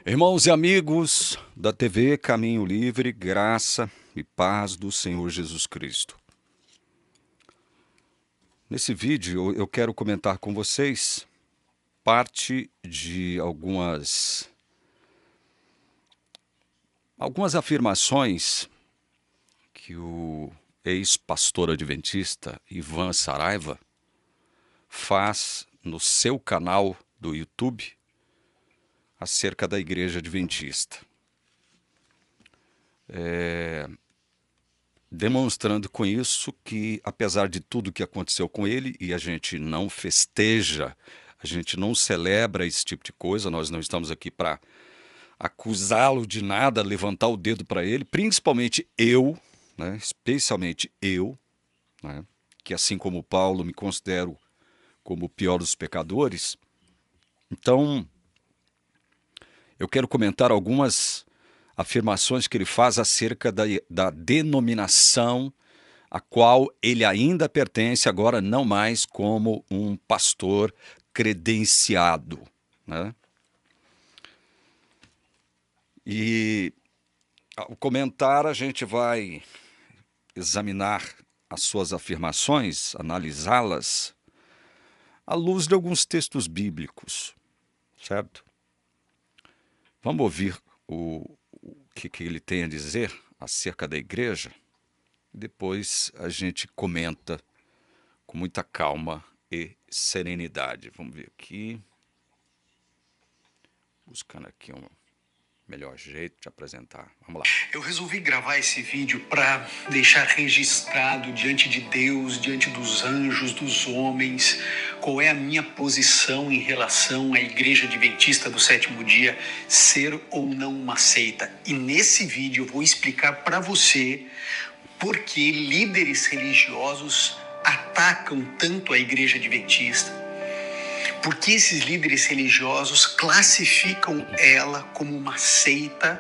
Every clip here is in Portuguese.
Irmãos e amigos da TV Caminho Livre, graça e paz do Senhor Jesus Cristo. Nesse vídeo eu quero comentar com vocês parte de algumas afirmações que o ex-pastor adventista Ivan Saraiva faz no seu canal do YouTube acerca da Igreja Adventista. Demonstrando com isso que, apesar de tudo que aconteceu com ele, e a gente não festeja, a gente não celebra esse tipo de coisa, nós não estamos aqui para acusá-lo de nada, levantar o dedo para ele, principalmente eu, né, especialmente eu, né, que assim como Paulo me considero como o pior dos pecadores. Então, eu quero comentar algumas afirmações que ele faz acerca da denominação a qual ele ainda pertence, agora não mais como um pastor credenciado, né? E ao comentar, a gente vai examinar as suas afirmações, analisá-las à luz de alguns textos bíblicos, certo? Vamos ouvir o que ele tem a dizer acerca da igreja? Depois a gente comenta com muita calma e serenidade. Vamos ver aqui. Buscando aqui um melhor jeito de apresentar. Vamos lá. Eu resolvi gravar esse vídeo para deixar registrado diante de Deus, diante dos anjos, dos homens, qual é a minha posição em relação à Igreja Adventista do Sétimo Dia ser ou não uma seita. E nesse vídeo eu vou explicar para você por que líderes religiosos atacam tanto a Igreja Adventista. Porque esses líderes religiosos classificam ela como uma seita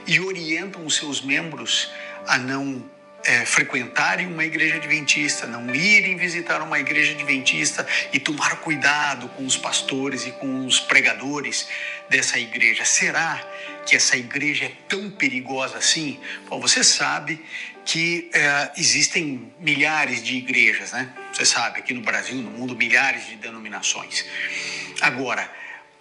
e orientam os seus membros a não frequentarem uma igreja adventista, não irem visitar uma igreja adventista e tomar cuidado com os pastores e com os pregadores dessa igreja. Será que essa igreja é tão perigosa assim? Bom, você sabe que existem milhares de igrejas, né? Você sabe, aqui no Brasil, no mundo, milhares de denominações. Agora,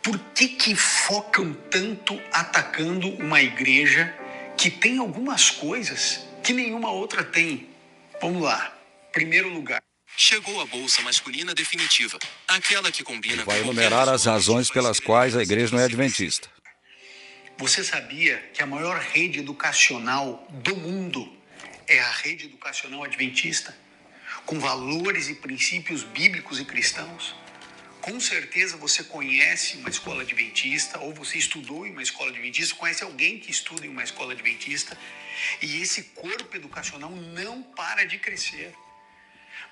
por que focam tanto atacando uma igreja que tem algumas coisas que nenhuma outra tem? Vamos lá. Primeiro lugar. Chegou a bolsa masculina definitiva, aquela que combina Vai com enumerar as razões pelas quais a igreja não é adventista. Você sabia que a maior rede educacional do mundo é a rede educacional adventista, com valores e princípios bíblicos e cristãos? Com certeza você conhece uma escola adventista, ou você estudou em uma escola adventista, conhece alguém que estuda em uma escola adventista, e esse corpo educacional não para de crescer.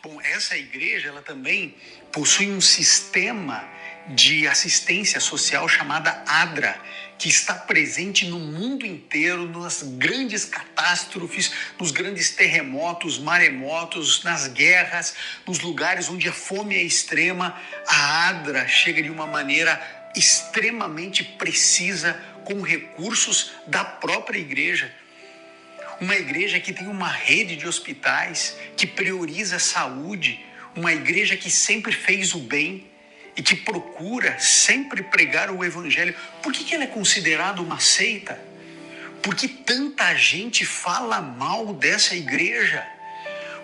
Bom, essa igreja, ela também possui um sistema de assistência social chamada ADRA, que está presente no mundo inteiro, nas grandes catástrofes, nos grandes terremotos, maremotos, nas guerras, nos lugares onde a fome é extrema. A ADRA chega de uma maneira extremamente precisa, com recursos da própria igreja. Uma igreja que tem uma rede de hospitais, que prioriza a saúde, uma igreja que sempre fez o bem e que procura sempre pregar o evangelho. Por que ela é considerada uma seita? Por que tanta gente fala mal dessa igreja?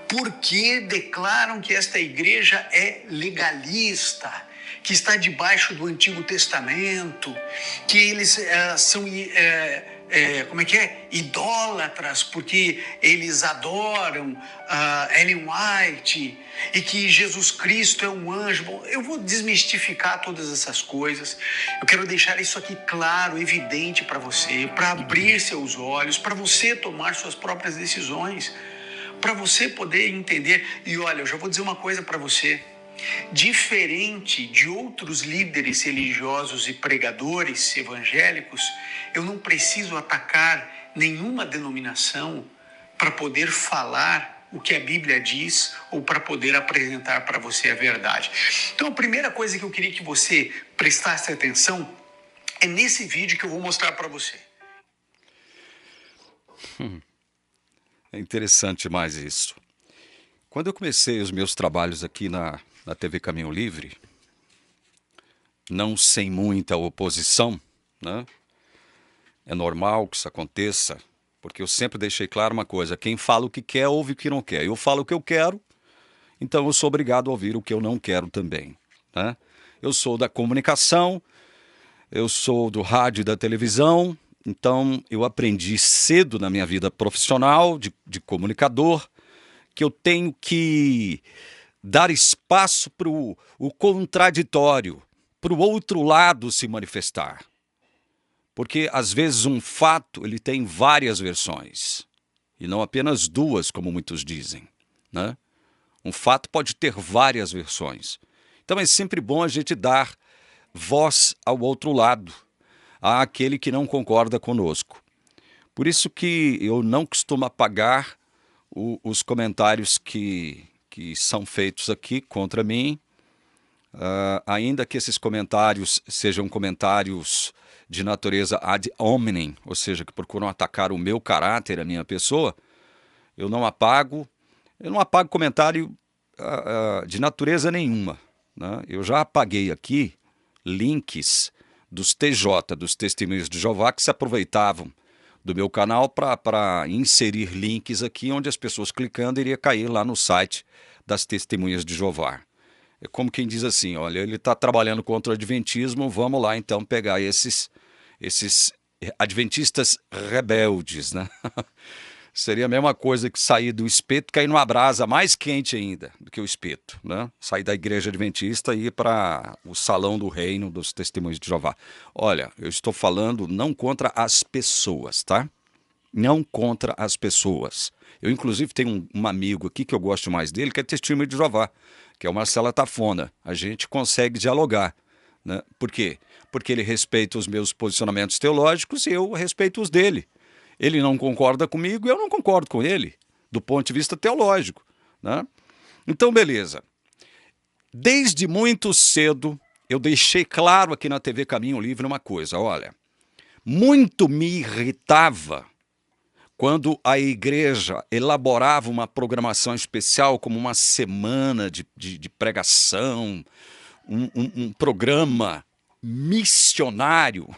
Porque declaram que esta igreja é legalista, que está debaixo do Antigo Testamento, que eles são idólatras, porque eles adoram Ellen White, e que Jesus Cristo é um anjo. Bom, eu vou desmistificar todas essas coisas. Eu quero deixar isso aqui claro, evidente para você, para abrir seus olhos, para você tomar suas próprias decisões, para você poder entender. E olha, eu já vou dizer uma coisa para você. Diferente de outros líderes religiosos e pregadores evangélicos, eu não preciso atacar nenhuma denominação para poder falar o que a Bíblia diz ou para poder apresentar para você a verdade. Então, a primeira coisa que eu queria que você prestasse atenção É nesse vídeo que eu vou mostrar para você. É interessante mais isso. Quando eu comecei os meus trabalhos aqui na TV Caminho Livre, não sem muita oposição, né? É normal que isso aconteça, porque eu sempre deixei claro uma coisa: quem fala o que quer, ouve o que não quer. Eu falo o que eu quero, então eu sou obrigado a ouvir o que eu não quero também, né? Eu sou da comunicação, eu sou do rádio e da televisão, então eu aprendi cedo na minha vida profissional de comunicador que eu tenho que dar espaço para o contraditório, para o outro lado se manifestar. Porque, às vezes, um fato ele tem várias versões, e não apenas duas, como muitos dizem, né? Um fato pode ter várias versões. Então é sempre bom a gente dar voz ao outro lado, àquele que não concorda conosco. Por isso que eu não costumo apagar os comentários que são feitos aqui contra mim, ainda que esses comentários sejam comentários de natureza ad hominem, ou seja, que procuram atacar o meu caráter, a minha pessoa, eu não apago comentário de natureza nenhuma, né? Eu já apaguei aqui links dos TJ, dos Testemunhos de Jeová, que se aproveitavam do meu canal para inserir links aqui, onde as pessoas clicando iria cair lá no site das Testemunhas de Jeová. É como quem diz assim: olha, ele está trabalhando contra o adventismo, vamos lá então pegar esses adventistas rebeldes, né? Seria a mesma coisa que sair do espeto e cair numa brasa mais quente ainda do que o espeto, né? Sair da igreja adventista e ir para o salão do reino dos Testemunhos de Jeová. Olha, eu estou falando não contra as pessoas, tá? Não contra as pessoas. Eu, inclusive, tenho um amigo aqui que eu gosto mais dele, que é Testemunho de Jeová, que é o Marcelo Tafona. A gente consegue dialogar, né? Por quê? Porque ele respeita os meus posicionamentos teológicos e eu respeito os dele. Ele não concorda comigo e eu não concordo com ele, do ponto de vista teológico, né? Então, beleza. Desde muito cedo, eu deixei claro aqui na TV Caminho Livre uma coisa: olha, muito me irritava quando a igreja elaborava uma programação especial, como uma semana de pregação, um programa missionário,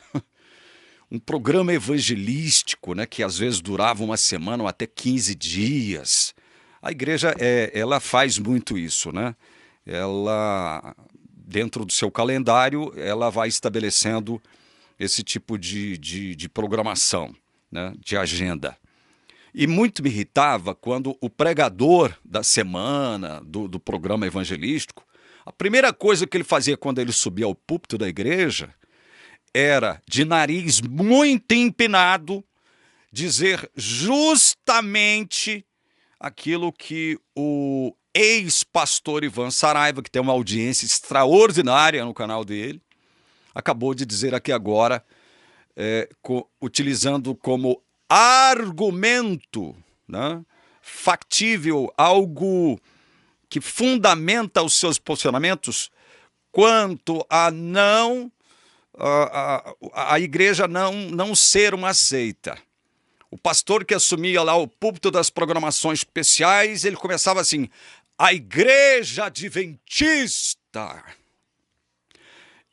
um programa evangelístico, né, que às vezes durava uma semana ou até 15 dias. A igreja ela faz muito isso, né? Ela, dentro do seu calendário, ela vai estabelecendo esse tipo de programação, né, de agenda. E muito me irritava quando o pregador da semana, do programa evangelístico, a primeira coisa que ele fazia quando ele subia ao púlpito da igreja era, de nariz muito empinado, dizer justamente aquilo que o ex-pastor Ivan Saraiva, que tem uma audiência extraordinária no canal dele, acabou de dizer aqui agora, utilizando como argumento, né, factível, algo que fundamenta os seus posicionamentos quanto a não a igreja não ser uma seita. O pastor que assumia lá o púlpito das programações especiais, ele começava assim: a igreja adventista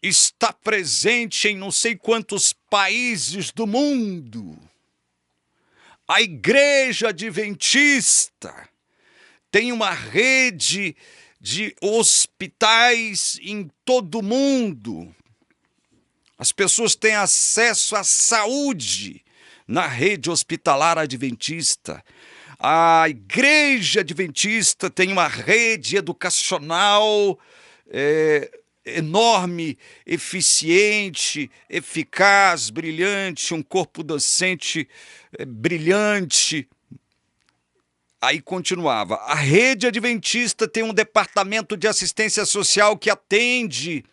está presente em não sei quantos países do mundo. A igreja adventista tem uma rede de hospitais em todo o mundo. As pessoas têm acesso à saúde na rede hospitalar adventista. A igreja adventista tem uma rede educacional enorme, eficiente, eficaz, brilhante, um corpo docente brilhante. Aí continuava: a rede adventista tem um departamento de assistência social que atende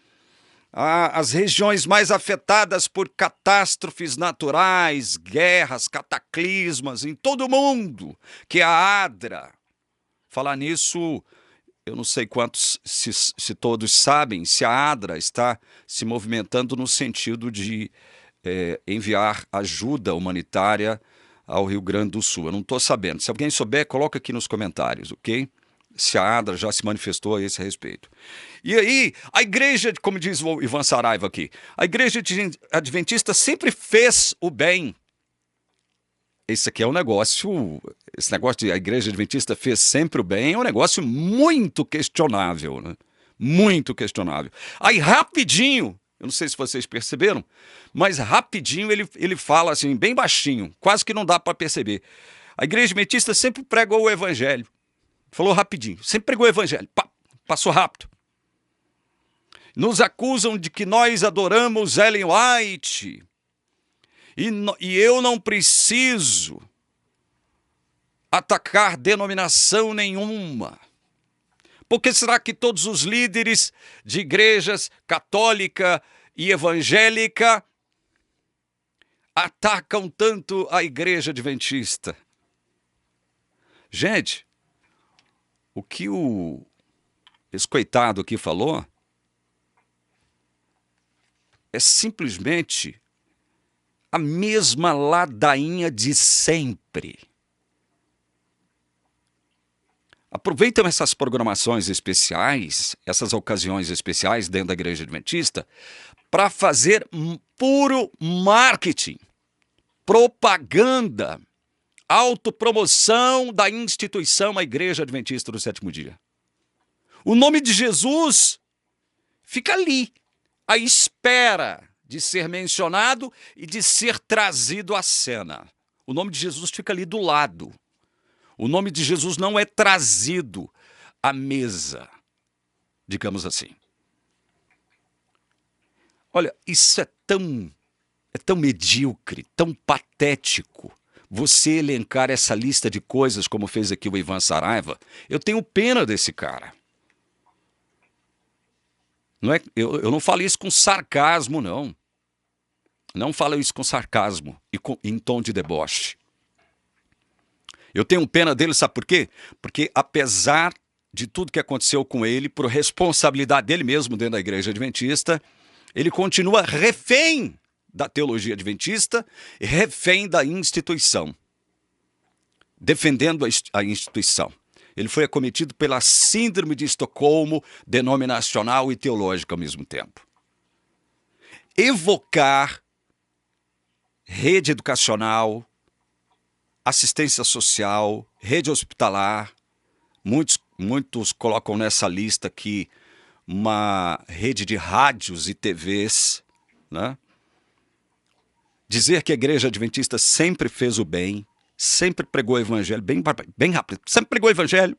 as regiões mais afetadas por catástrofes naturais, guerras, cataclismas em todo o mundo, que é a ADRA. Falar nisso, eu não sei quantos, se todos sabem, se a ADRA está se movimentando no sentido de enviar ajuda humanitária ao Rio Grande do Sul. Eu não estou sabendo. Se alguém souber, coloca aqui nos comentários, ok? Se a ADRA já se manifestou a esse respeito. E aí, a igreja, como diz o Ivan Saraiva aqui, a igreja adventista sempre fez o bem. Esse aqui é um negócio, esse negócio de a igreja adventista fez sempre o bem é um negócio muito questionável, né? Muito questionável. Aí, rapidinho, eu não sei se vocês perceberam, mas rapidinho ele fala assim, bem baixinho, quase que não dá para perceber. A igreja adventista sempre pregou o evangelho. Falou rapidinho, sempre pregou o evangelho. Passou rápido. Nos acusam de que nós adoramos Ellen White. E eu não preciso atacar denominação nenhuma. Por que será que todos os líderes de igrejas católica e evangélica atacam tanto a igreja adventista? Gente, o que esse coitado aqui falou é simplesmente a mesma ladainha de sempre. Aproveitam essas programações especiais, essas ocasiões especiais dentro da igreja adventista, para fazer puro marketing, propaganda, autopromoção da instituição, a Igreja Adventista do Sétimo Dia. O nome de Jesus fica ali, à espera de ser mencionado e de ser trazido à cena. O nome de Jesus fica ali do lado. O nome de Jesus não é trazido à mesa, digamos assim. Olha, isso é tão medíocre, tão patético. Você elencar essa lista de coisas como fez aqui o Ivan Saraiva, eu tenho pena desse cara. Não é, eu não falo isso com sarcasmo, não. Não falo isso com sarcasmo e em tom de deboche. Eu tenho pena dele, sabe por quê? Porque apesar de tudo que aconteceu com ele, por responsabilidade dele mesmo dentro da igreja adventista, ele continua refém da teologia adventista e refém da instituição, defendendo a instituição. Ele foi acometido pela síndrome de Estocolmo, denominacional e teológica ao mesmo tempo. Evocar rede educacional, assistência social, rede hospitalar, muitos colocam nessa lista aqui uma rede de rádios e TVs, né? Dizer que a igreja adventista sempre fez o bem, sempre pregou o evangelho, bem rápido, sempre pregou o evangelho,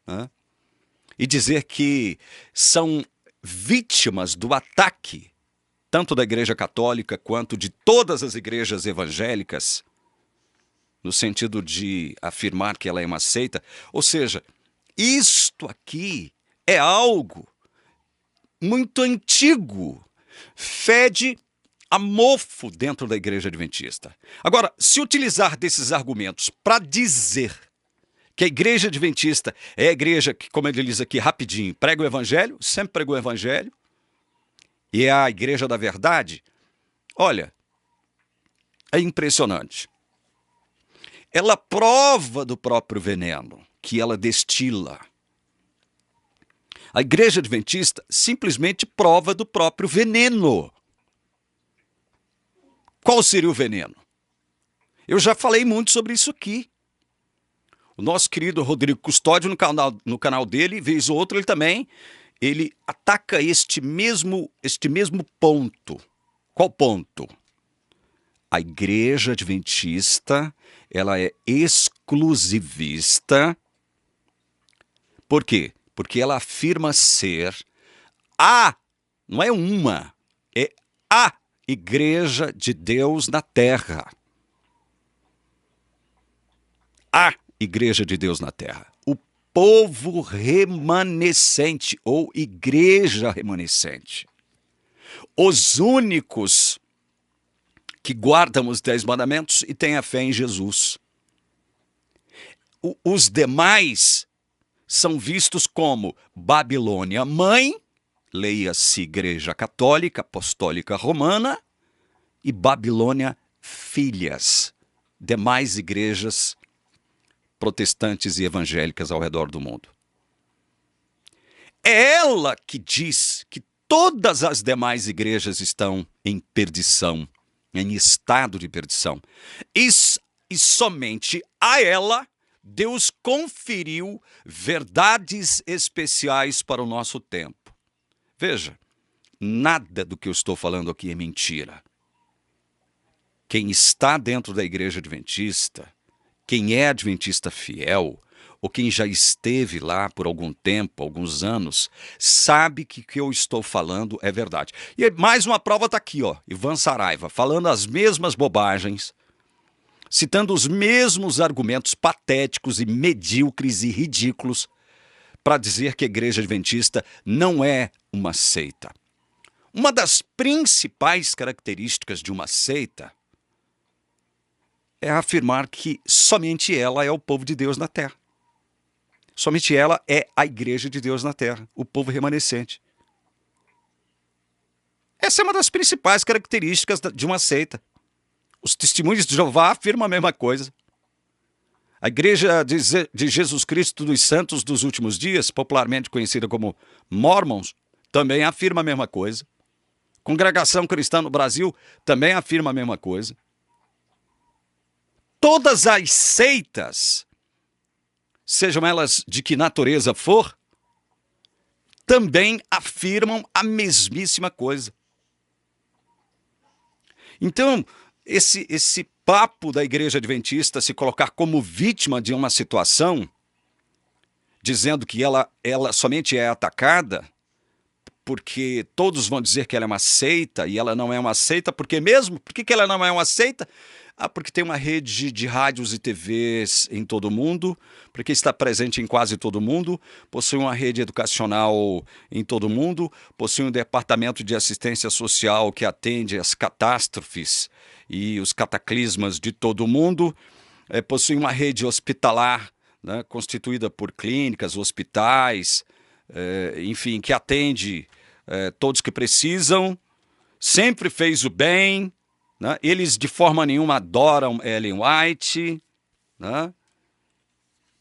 né? E dizer que são vítimas do ataque, tanto da igreja católica quanto de todas as igrejas evangélicas, no sentido de afirmar que ela é uma seita. Ou seja, isto aqui é algo muito antigo, fede a mofo dentro da igreja adventista. Agora, se utilizar desses argumentos para dizer que a igreja adventista é a igreja que, como ele diz aqui rapidinho, prega o evangelho, sempre pregou o evangelho, e é a igreja da verdade, olha, é impressionante. Ela prova do próprio veneno que ela destila. A igreja adventista simplesmente prova do próprio veneno. Qual seria o veneno? Eu já falei muito sobre isso aqui. O nosso querido Rodrigo Custódio, no canal dele, vez ou outra, ele ataca este mesmo ponto. Qual ponto? A igreja adventista, ela é exclusivista. Por quê? Porque ela afirma ser não é uma, é a igreja de Deus na terra. A igreja de Deus na terra. O povo remanescente ou igreja remanescente. Os únicos que guardam os 10 mandamentos e têm a fé em Jesus. Os demais são vistos como Babilônia mãe, leia-se Igreja Católica, Apostólica Romana, e Babilônia filhas, demais igrejas protestantes e evangélicas ao redor do mundo. É ela que diz que todas as demais igrejas estão em perdição, em estado de perdição. E somente a ela Deus conferiu verdades especiais para o nosso tempo. Veja, nada do que eu estou falando aqui é mentira. Quem está dentro da igreja adventista, quem é adventista fiel, ou quem já esteve lá por algum tempo, alguns anos, sabe que o que eu estou falando é verdade. E mais uma prova está aqui, ó, Ivan Saraiva, falando as mesmas bobagens, citando os mesmos argumentos patéticos e medíocres e ridículos para dizer que a igreja adventista não é uma seita. Uma das principais características de uma seita é afirmar que somente ela é o povo de Deus na terra. Somente ela é a igreja de Deus na terra, o povo remanescente. Essa é uma das principais características de uma seita. Os testemunhos de Jeová afirmam a mesma coisa. A igreja de Jesus Cristo dos Santos dos Últimos Dias, popularmente conhecida como Mormons, também afirma a mesma coisa. Congregação Cristã no Brasil também afirma a mesma coisa. Todas as seitas, sejam elas de que natureza for, também afirmam a mesmíssima coisa. Então, esse papo da igreja adventista se colocar como vítima de uma situação, dizendo que ela somente é atacada, porque todos vão dizer que ela é uma seita, e ela não é uma seita, por que ela não é uma seita? Porque tem uma rede de rádios e TVs em todo o mundo, porque está presente em quase todo o mundo, possui uma rede educacional em todo o mundo, possui um departamento de assistência social que atende às catástrofes e os cataclismas de todo o mundo, possui uma rede hospitalar, né, constituída por clínicas, hospitais, enfim, que atende todos que precisam, sempre fez o bem, né? Eles de forma nenhuma adoram Ellen White, né?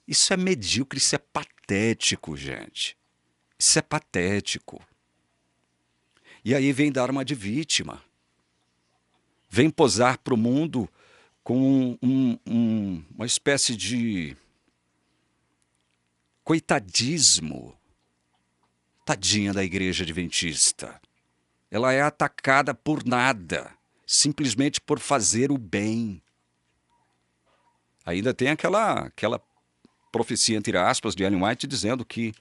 Isso é medíocre, isso é patético, gente. Isso é patético. E aí vem dar uma de vítima. Vem posar para o mundo com uma espécie de coitadismo. Tadinha da igreja adventista. Ela é atacada por nada, simplesmente por fazer o bem. Ainda tem aquela profecia, entre aspas, de Ellen White, dizendo que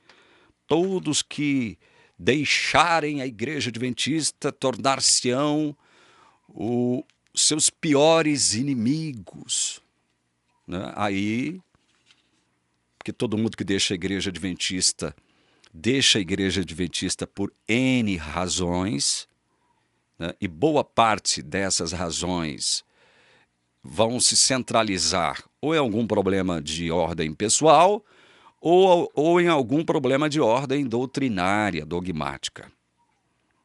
todos que deixarem a igreja adventista tornar-se-ão os seus piores inimigos. Né? Aí, porque todo mundo que deixa a igreja adventista por N razões, né? E boa parte dessas razões vão se centralizar ou em algum problema de ordem pessoal ou em algum problema de ordem doutrinária, dogmática.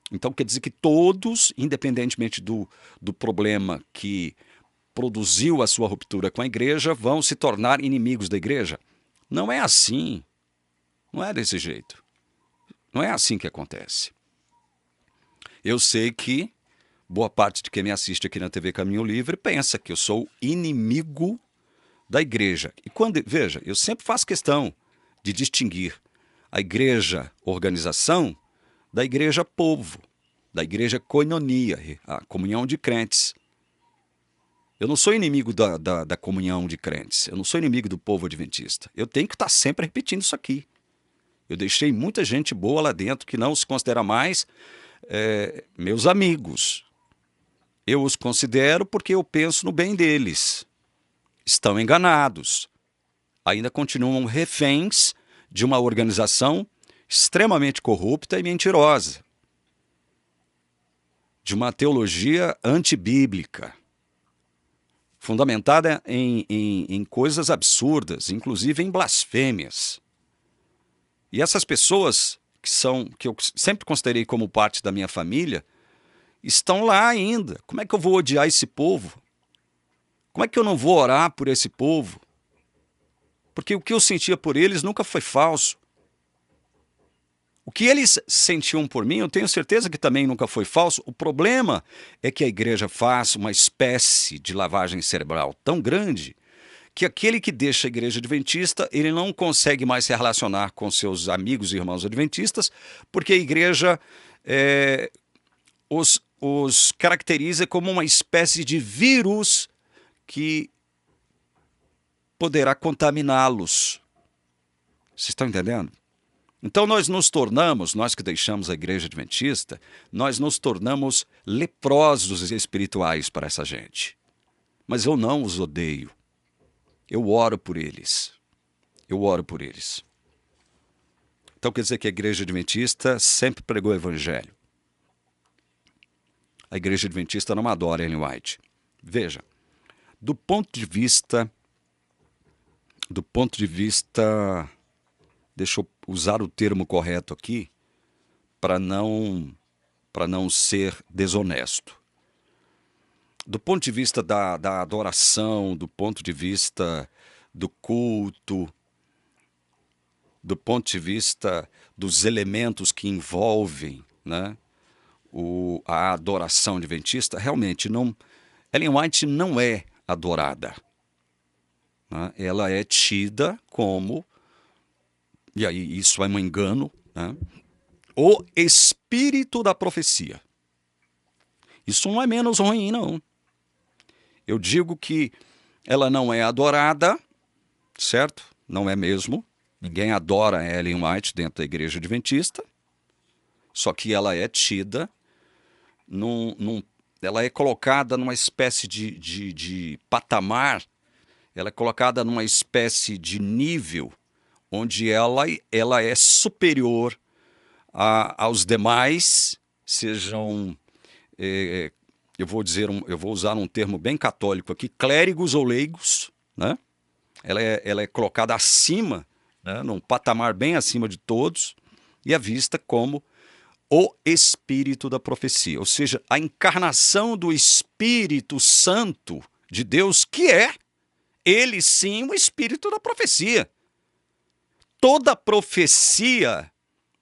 Então quer dizer que todos, independentemente do problema que produziu a sua ruptura com a igreja, vão se tornar inimigos da igreja. Não é assim. Não é desse jeito. Não é assim que acontece. Eu sei que boa parte de quem me assiste aqui na TV Caminho Livre pensa que eu sou inimigo da igreja. E veja, eu sempre faço questão de distinguir a igreja organização da igreja povo, da igreja koinonia, a comunhão de crentes. Eu não sou inimigo da comunhão de crentes, eu não sou inimigo do povo adventista. Eu tenho que estar sempre repetindo isso aqui. Eu deixei muita gente boa lá dentro que não se considera mais meus amigos. Eu os considero porque eu penso no bem deles. Estão enganados. Ainda continuam reféns de uma organização extremamente corrupta e mentirosa. De uma teologia antibíblica. Fundamentada em coisas absurdas, inclusive em blasfêmias. E essas pessoas que eu sempre considerei como parte da minha família, estão lá ainda. Como é que eu vou odiar esse povo? Como é que eu não vou orar por esse povo? Porque o que eu sentia por eles nunca foi falso. O que eles sentiam por mim, eu tenho certeza que também nunca foi falso. O problema é que a igreja faz uma espécie de lavagem cerebral tão grande que aquele que deixa a igreja adventista, ele não consegue mais se relacionar com seus amigos e irmãos adventistas, porque a igreja os caracteriza como uma espécie de vírus que poderá contaminá-los. Vocês estão entendendo? Então nós que deixamos a igreja adventista, nós nos tornamos leprosos espirituais para essa gente. Mas eu não os odeio. Eu oro por eles. Eu oro por eles. Então quer dizer que a igreja adventista sempre pregou o evangelho. A igreja adventista não adora Ellen White. Veja, do ponto de vista, deixa eu usar o termo correto aqui, para não ser desonesto. Do ponto de vista da adoração, do ponto de vista do culto, do ponto de vista dos elementos que envolvem, né, a adoração adventista, realmente Ellen White não é adorada. Né? Ela é tida como, e aí isso é um engano, né, o espírito da profecia. Isso não é menos ruim, não. Eu digo que ela não é adorada, certo? Não é mesmo. Ninguém adora Ellen White dentro da igreja adventista. Só que ela é tida, ela é colocada numa espécie de patamar, ela é colocada numa espécie de nível onde ela é superior aos demais, sejam... eu vou usar um termo bem católico aqui, clérigos ou leigos, né? Ela é colocada acima, né, num patamar bem acima de todos, e é vista como o Espírito da profecia, ou seja, a encarnação do Espírito Santo de Deus, que é, ele sim, o Espírito da profecia. Toda profecia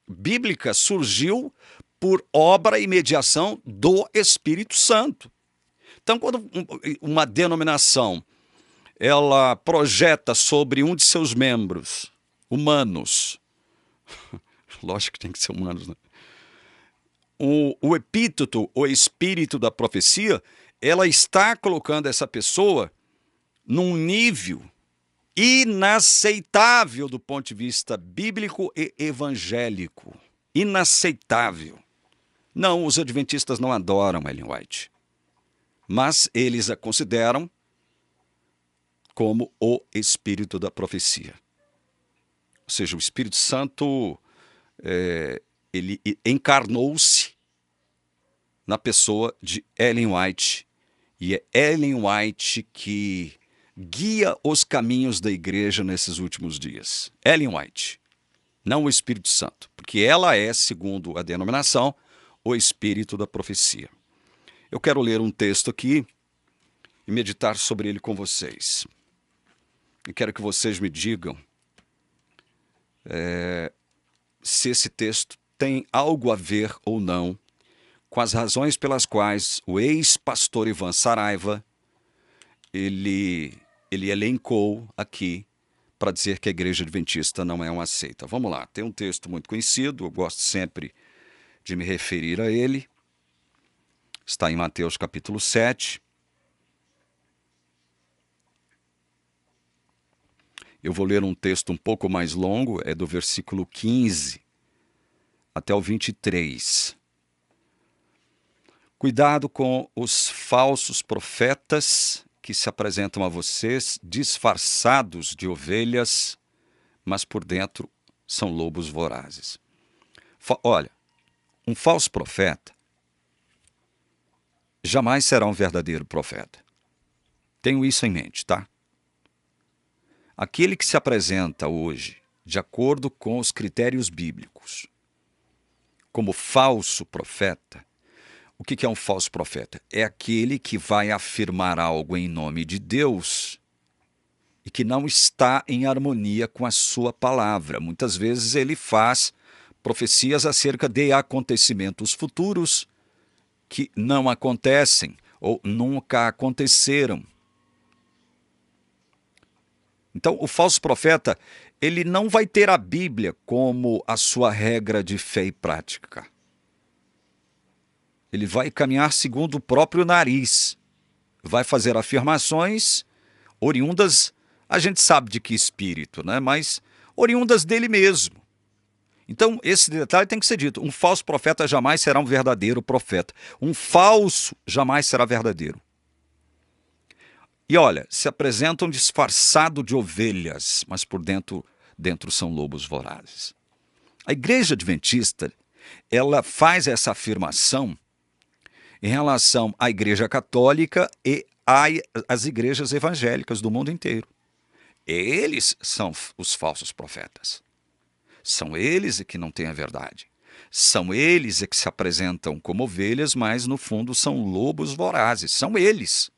bíblica surgiu por obra e mediação do Espírito Santo. Então, quando uma denominação ela projeta sobre um de seus membros, humanos, lógico que tem que ser humanos, né? O epíteto, o espírito da profecia, ela está colocando essa pessoa num nível inaceitável do ponto de vista bíblico e evangélico. Inaceitável. Não, os adventistas não adoram Ellen White, mas eles a consideram como o espírito da profecia. Ou seja, o Espírito Santo, ele encarnou-se na pessoa de Ellen White, e é Ellen White que guia os caminhos da igreja nesses últimos dias. Ellen White, não o Espírito Santo, porque ela é, segundo a denominação, o espírito da profecia. Eu quero ler um texto aqui e meditar sobre ele com vocês. Eu quero que vocês me digam se esse texto tem algo a ver ou não com as razões pelas quais o ex-pastor Ivan Saraiva ele elencou aqui para dizer que a igreja adventista não é uma seita. Vamos lá, tem um texto muito conhecido, eu gosto sempre de me referir a ele. Está em Mateus capítulo 7. Eu vou ler um texto um pouco mais longo, é do versículo 15 até o 23. Cuidado com os falsos profetas que se apresentam a vocês disfarçados de ovelhas, mas por dentro são lobos vorazes. Olha, um falso profeta jamais será um verdadeiro profeta. Tenho isso em mente, tá? Aquele que se apresenta hoje, de acordo com os critérios bíblicos, como falso profeta, O que é um falso profeta? É aquele que vai afirmar algo em nome de Deus e que não está em harmonia com a sua palavra. Muitas vezes ele faz profecias acerca de acontecimentos futuros que não acontecem ou nunca aconteceram. Então, o falso profeta, ele não vai ter a Bíblia como a sua regra de fé e prática. Ele vai caminhar segundo o próprio nariz. Vai fazer afirmações oriundas, a gente sabe de que espírito, né? Mas oriundas dele mesmo. Então, esse detalhe tem que ser dito. Um falso profeta jamais será um verdadeiro profeta. Um falso jamais será verdadeiro. E olha, se apresentam disfarçado de ovelhas, mas por dentro são lobos vorazes. A igreja adventista, ela faz essa afirmação em relação à igreja católica e às igrejas evangélicas do mundo inteiro. Eles são os falsos profetas. São eles que não têm a verdade. São eles que se apresentam como ovelhas, mas no fundo são lobos vorazes. São eles.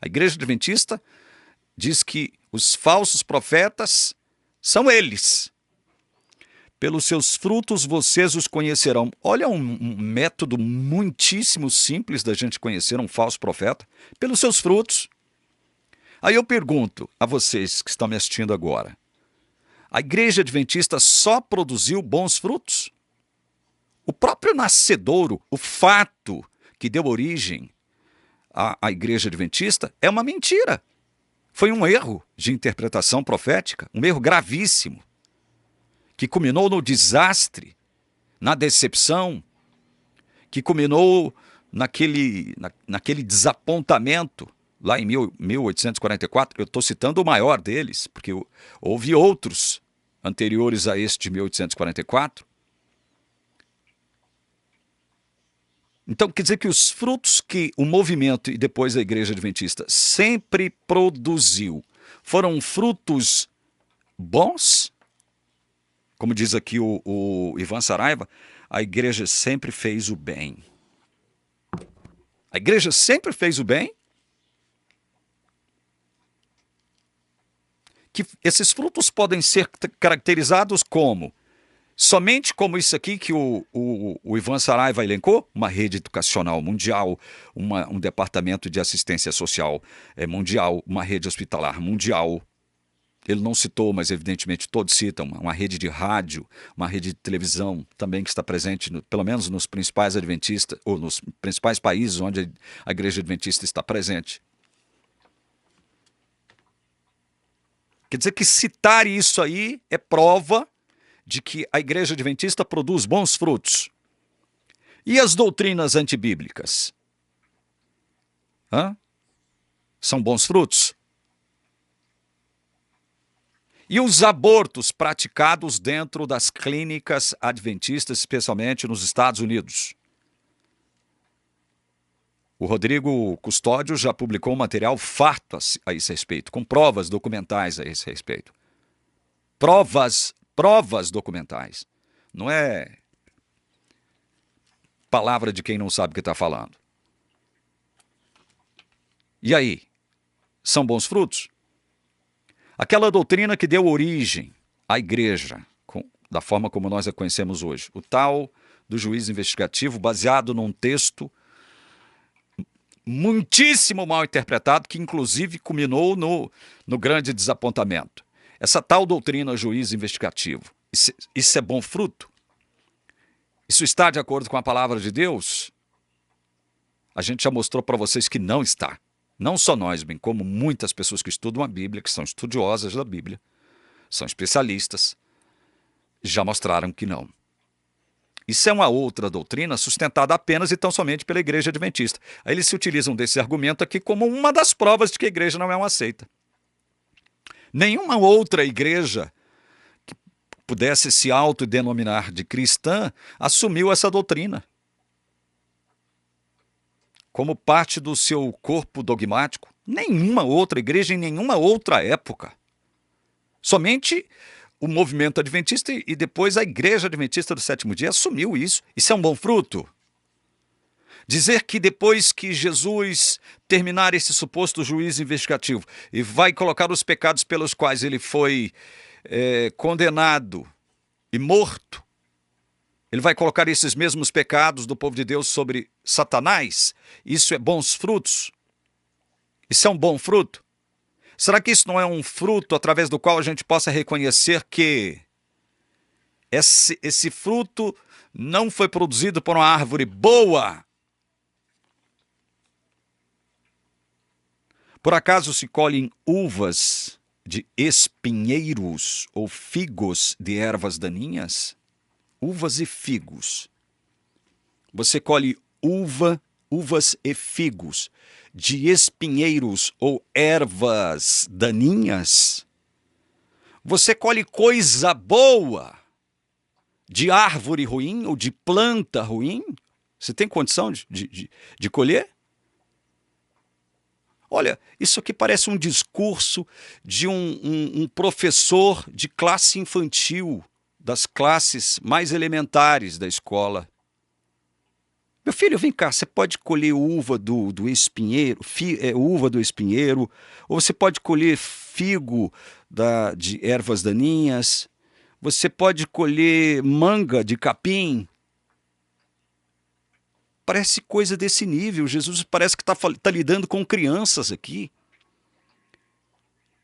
A igreja adventista diz que os falsos profetas são eles. Pelos seus frutos vocês os conhecerão. Olha um método muitíssimo simples da gente conhecer um falso profeta. Pelos seus frutos. Aí eu pergunto a vocês que estão me assistindo agora. A igreja adventista só produziu bons frutos? O próprio nascedouro, o fato que deu origem à igreja adventista é uma mentira. Foi um erro de interpretação profética, um erro gravíssimo, que culminou no desastre, na decepção, que culminou naquele desapontamento, lá em 1844, eu estou citando o maior deles, porque houve outros anteriores a este de 1844. Então, quer dizer que os frutos que o movimento e depois a igreja adventista sempre produziu foram frutos bons? Como diz aqui o Ivan Saraiva, a igreja sempre fez o bem. A igreja sempre fez o bem? Que esses frutos podem ser caracterizados como? Somente como isso aqui que o Ivan Saraiva elencou? Uma rede educacional mundial, um departamento de assistência social mundial, uma rede hospitalar mundial. Ele não citou, mas evidentemente todos citam, uma rede de rádio, uma rede de televisão também que está presente, pelo menos nos principais adventistas, ou nos principais países onde a igreja adventista está presente. Quer dizer que citar isso aí é prova de que a igreja adventista produz bons frutos. E as doutrinas antibíblicas? São bons frutos? E os abortos praticados dentro das clínicas adventistas, especialmente nos Estados Unidos? O Rodrigo Custódio já publicou um material farto a esse respeito, com provas documentais a esse respeito. Provas documentais. Não é palavra de quem não sabe o que está falando. E aí? São bons frutos? Aquela doutrina que deu origem à igreja, da forma como nós a conhecemos hoje. O tal do juiz investigativo, baseado num texto muitíssimo mal interpretado, que inclusive culminou no grande desapontamento. Essa tal doutrina juiz investigativo, isso é bom fruto? Isso está de acordo com a palavra de Deus? A gente já mostrou para vocês que não está. Não só nós, bem como muitas pessoas que estudam a Bíblia, que são estudiosas da Bíblia, são especialistas, já mostraram que não. Isso é uma outra doutrina sustentada apenas e tão somente pela igreja adventista. Aí eles se utilizam desse argumento aqui como uma das provas de que a igreja não é uma seita. Nenhuma outra igreja que pudesse se autodenominar de cristã assumiu essa doutrina como parte do seu corpo dogmático. Nenhuma outra igreja em nenhuma outra época. Somente o movimento adventista e depois a igreja adventista do sétimo dia assumiu isso. Isso é um bom fruto? Dizer que depois que Jesus terminar esse suposto juízo investigativo e vai colocar os pecados pelos quais ele foi condenado e morto, ele vai colocar esses mesmos pecados do povo de Deus sobre Satanás? Isso é bons frutos? Isso é um bom fruto? Será que isso não é um fruto através do qual a gente possa reconhecer que esse fruto não foi produzido por uma árvore boa? Por acaso se colhem uvas de espinheiros ou figos de ervas daninhas? Uvas e figos. Você colhe uvas e figos de espinheiros ou ervas daninhas? Você colhe coisa boa de árvore ruim ou de planta ruim? Você tem condição de colher? Olha, isso aqui parece um discurso de um professor de classe infantil, das classes mais elementares da escola. Meu filho, vem cá, você pode colher uva do espinheiro, uva do espinheiro, ou você pode colher figo de ervas daninhas, você pode colher manga de capim. Parece coisa desse nível. Jesus parece que está lidando com crianças aqui.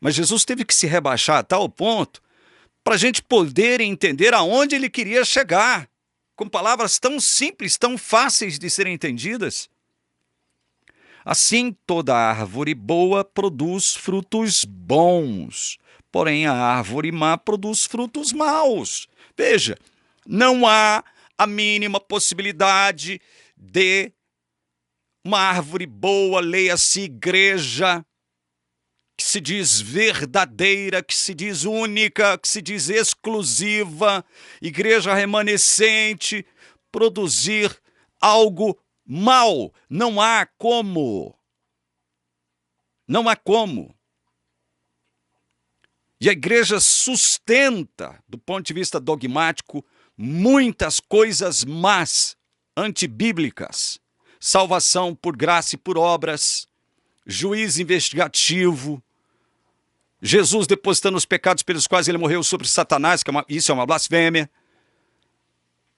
Mas Jesus teve que se rebaixar a tal ponto para a gente poder entender aonde ele queria chegar, com palavras tão simples, tão fáceis de serem entendidas. Assim, toda árvore boa produz frutos bons, porém a árvore má produz frutos maus. Veja, não há a mínima possibilidade de uma árvore boa, leia-se igreja, que se diz verdadeira, que se diz única, que se diz exclusiva, igreja remanescente, produzir algo mal. Não há como. Não há como. E a igreja sustenta, do ponto de vista dogmático, muitas coisas más, antibíblicas. Salvação por graça e por obras, juiz investigativo, Jesus depositando os pecados pelos quais ele morreu sobre Satanás, isso é uma blasfêmia.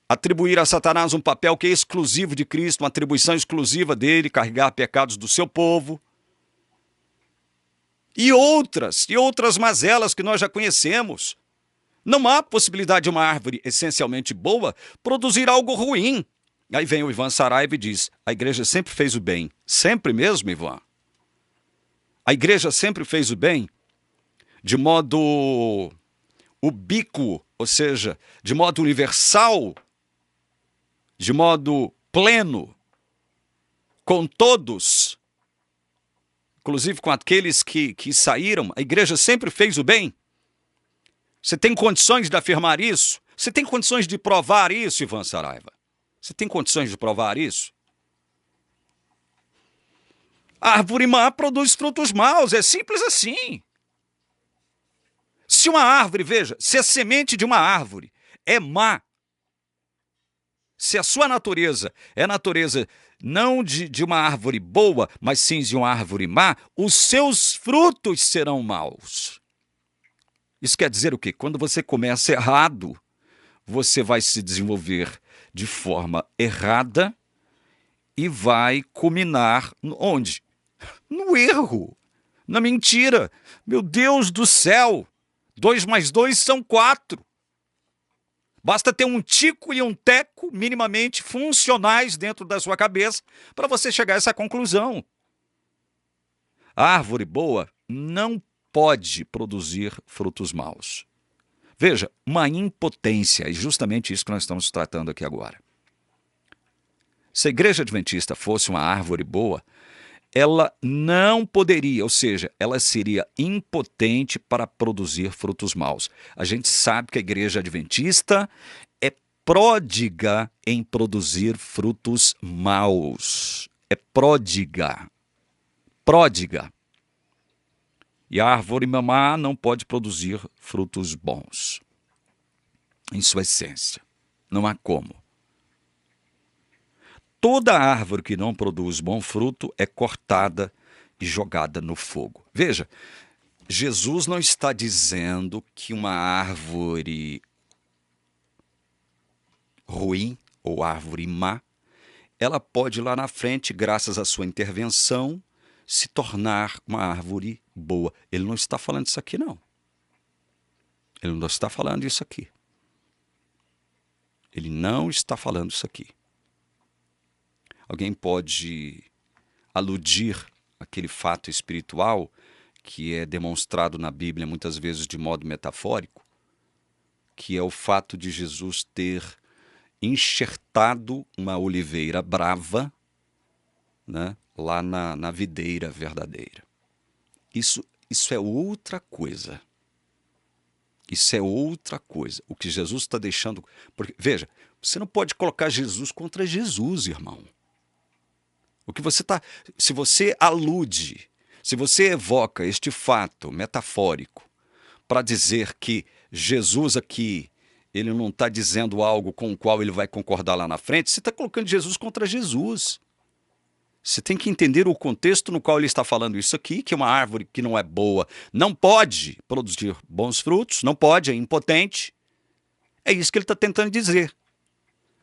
Atribuir a Satanás um papel que é exclusivo de Cristo, uma atribuição exclusiva dele, carregar pecados do seu povo. E outras mazelas que nós já conhecemos. Não há possibilidade de uma árvore essencialmente boa produzir algo ruim. Aí vem o Ivan Saraiva e diz, a igreja sempre fez o bem. Sempre mesmo, Ivan? A igreja sempre fez o bem de modo ubíquo, ou seja, de modo universal, de modo pleno, com todos, inclusive com aqueles que saíram. A igreja sempre fez o bem. Você tem condições de afirmar isso? Você tem condições de provar isso, Ivan Saraiva? Você tem condições de provar isso? A árvore má produz frutos maus, é simples assim. Se uma árvore, veja, se a semente de uma árvore é má, se a sua natureza é natureza não de uma árvore boa, mas sim de uma árvore má, os seus frutos serão maus. Isso quer dizer o quê? Quando você começa errado, você vai se desenvolver de forma errada e vai culminar onde? No erro, na mentira. Meu Deus do céu, 2 mais 2 são 4. Basta ter um tico e um teco minimamente funcionais dentro da sua cabeça para você chegar a essa conclusão. A árvore boa não pode produzir frutos maus. Veja, uma impotência, é justamente isso que nós estamos tratando aqui agora. Se a igreja adventista fosse uma árvore boa, ela não poderia, ou seja, ela seria impotente para produzir frutos maus. A gente sabe que a igreja adventista é pródiga em produzir frutos maus. É pródiga. Pródiga. E a árvore má não pode produzir frutos bons. Em sua essência. Não há como. toda árvore que não produz bom fruto é cortada e jogada no fogo. Veja, Jesus não está dizendo que uma árvore ruim ou árvore má, ela pode lá na frente, graças à sua intervenção, se tornar uma árvore boa. Ele não está falando isso aqui, não. Ele não está falando isso aqui. Ele não está falando isso aqui. Alguém pode aludir àquele fato espiritual que é demonstrado na Bíblia muitas vezes de modo metafórico, que é o fato de Jesus ter enxertado uma oliveira brava, né, lá na videira verdadeira. Isso é outra coisa. Isso é outra coisa. O que Jesus está deixando... Porque, veja, você não pode colocar Jesus contra Jesus, irmão. O que você está... Se você alude, se você evoca este fato metafórico para dizer que Jesus aqui, ele não está dizendo algo com o qual ele vai concordar lá na frente, você está colocando Jesus contra Jesus. Você tem que entender o contexto no qual ele está falando isso aqui, que uma árvore que não é boa não pode produzir bons frutos, não pode, é impotente. É isso que ele está tentando dizer.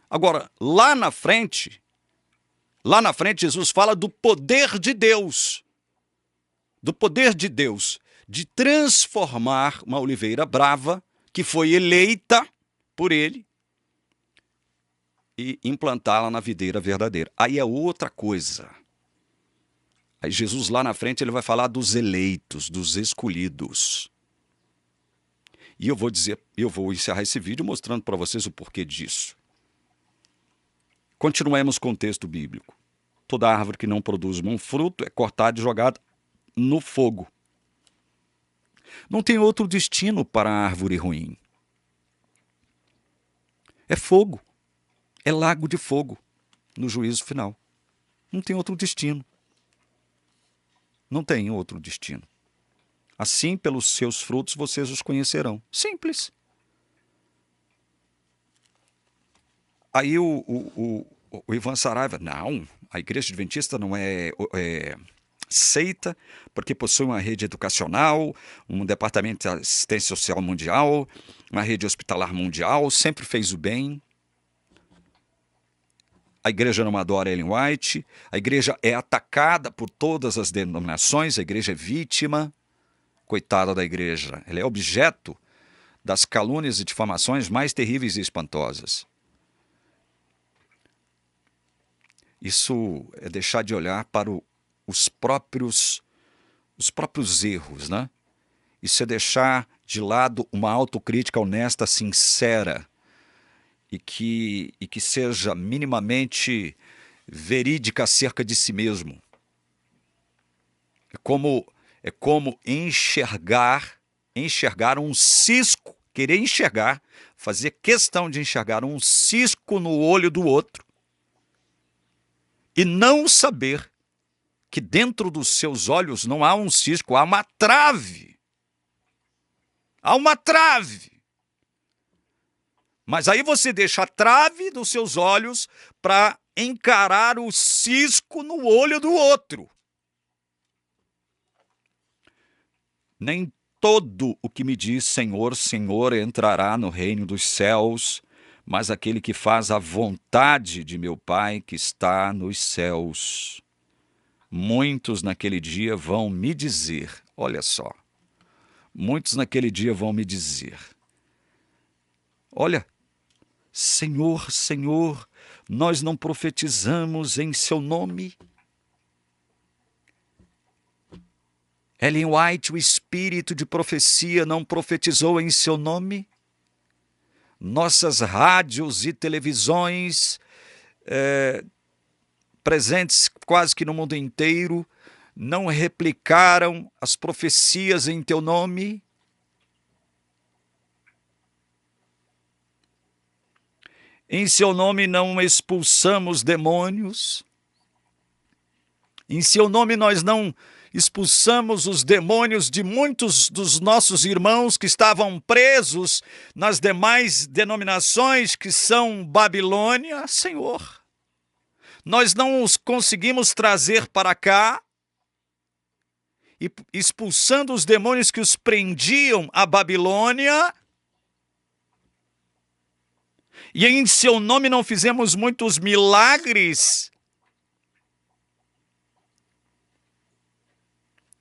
Agora, lá na frente, Jesus fala do poder de Deus. Do poder de Deus de transformar uma oliveira brava, que foi eleita por ele, e implantá-la na videira verdadeira. Aí é outra coisa. Aí Jesus lá na frente ele vai falar dos eleitos, dos escolhidos. E eu vou encerrar esse vídeo mostrando para vocês o porquê disso. Continuemos com o texto bíblico. Toda árvore que não produz bom fruto é cortada e jogada no fogo. Não tem outro destino para a árvore ruim. É fogo. É lago de fogo no juízo final. Não tem outro destino. Não tem outro destino. Assim, pelos seus frutos, vocês os conhecerão. Simples. Aí o Ivan Saraiva, não, a Igreja Adventista não é seita, porque possui uma rede educacional, um departamento de assistência social mundial, uma rede hospitalar mundial, sempre fez o bem. A igreja não adora Ellen White, a igreja é atacada por todas as denominações, a igreja é vítima, coitada da igreja, ela é objeto das calúnias e difamações mais terríveis e espantosas. Isso é deixar de olhar para os próprios erros, né? Isso é deixar de lado uma autocrítica honesta, sincera, e que seja minimamente verídica acerca de si mesmo. É como enxergar um cisco, querer enxergar, fazer questão de enxergar um cisco no olho do outro e não saber que dentro dos seus olhos não há um cisco, há uma trave. Há uma trave. Mas aí você deixa a trave dos seus olhos para encarar o cisco no olho do outro. Nem todo o que me diz Senhor, Senhor entrará no reino dos céus, mas aquele que faz a vontade de meu Pai que está nos céus. Muitos naquele dia vão me dizer, olha só, muitos naquele dia vão me dizer, olha, Senhor, Senhor, nós não profetizamos em seu nome? Ellen White, o espírito de profecia, não profetizou em seu nome? Nossas rádios e televisões, presentes quase que no mundo inteiro, não replicaram as profecias em teu nome? Em seu nome não expulsamos demônios? Em seu nome nós não expulsamos os demônios de muitos dos nossos irmãos que estavam presos nas demais denominações que são Babilônia, Senhor? nós não os conseguimos trazer para cá, e expulsando os demônios que os prendiam à Babilônia, e em seu nome não fizemos muitos milagres.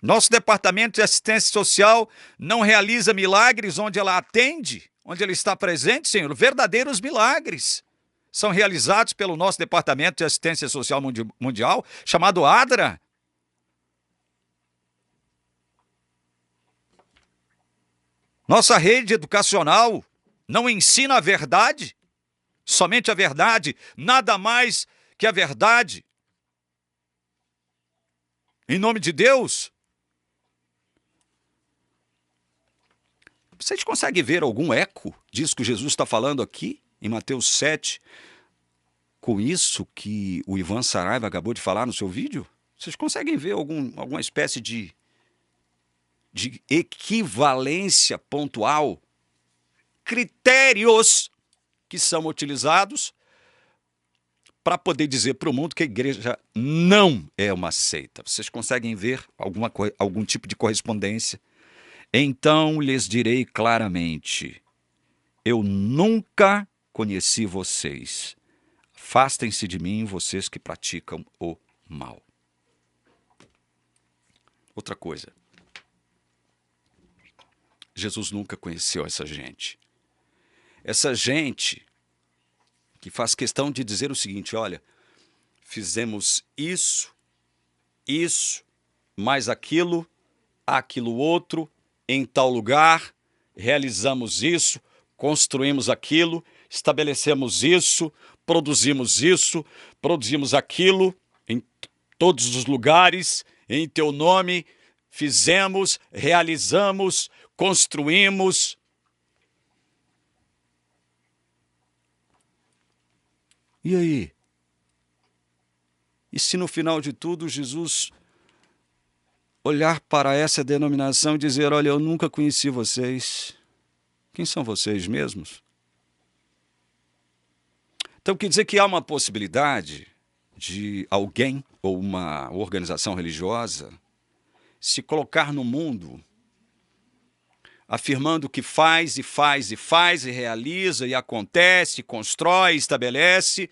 Nosso departamento de assistência social não realiza milagres onde ela atende, onde ela está presente, Senhor. Verdadeiros milagres são realizados pelo nosso departamento de assistência social mundial, chamado ADRA. Nossa rede educacional não ensina a verdade, somente a verdade, nada mais que a verdade. Em nome de Deus. Vocês conseguem ver algum eco disso que Jesus está falando aqui, em Mateus 7, com isso que o Ivan Saraiva acabou de falar no seu vídeo? Vocês conseguem ver alguma espécie de equivalência pontual? Critérios que são utilizados para poder dizer para o mundo que a igreja não é uma seita. Vocês conseguem ver algum tipo de correspondência? Então lhes direi claramente: eu nunca conheci vocês. Afastem-se de mim, vocês que praticam o mal. Outra coisa. Jesus nunca conheceu essa gente. Essa gente que faz questão de dizer o seguinte: olha, fizemos isso, mais aquilo outro, em tal lugar, realizamos isso, construímos aquilo, estabelecemos isso, produzimos aquilo, em todos os lugares, em teu nome, fizemos, realizamos, construímos. E aí? E se no final de tudo Jesus olhar para essa denominação e dizer: olha, eu nunca conheci vocês. Quem são vocês mesmos? Então quer dizer que há uma possibilidade de alguém ou uma organização religiosa se colocar no mundo afirmando que faz, e realiza, e acontece, constrói, estabelece,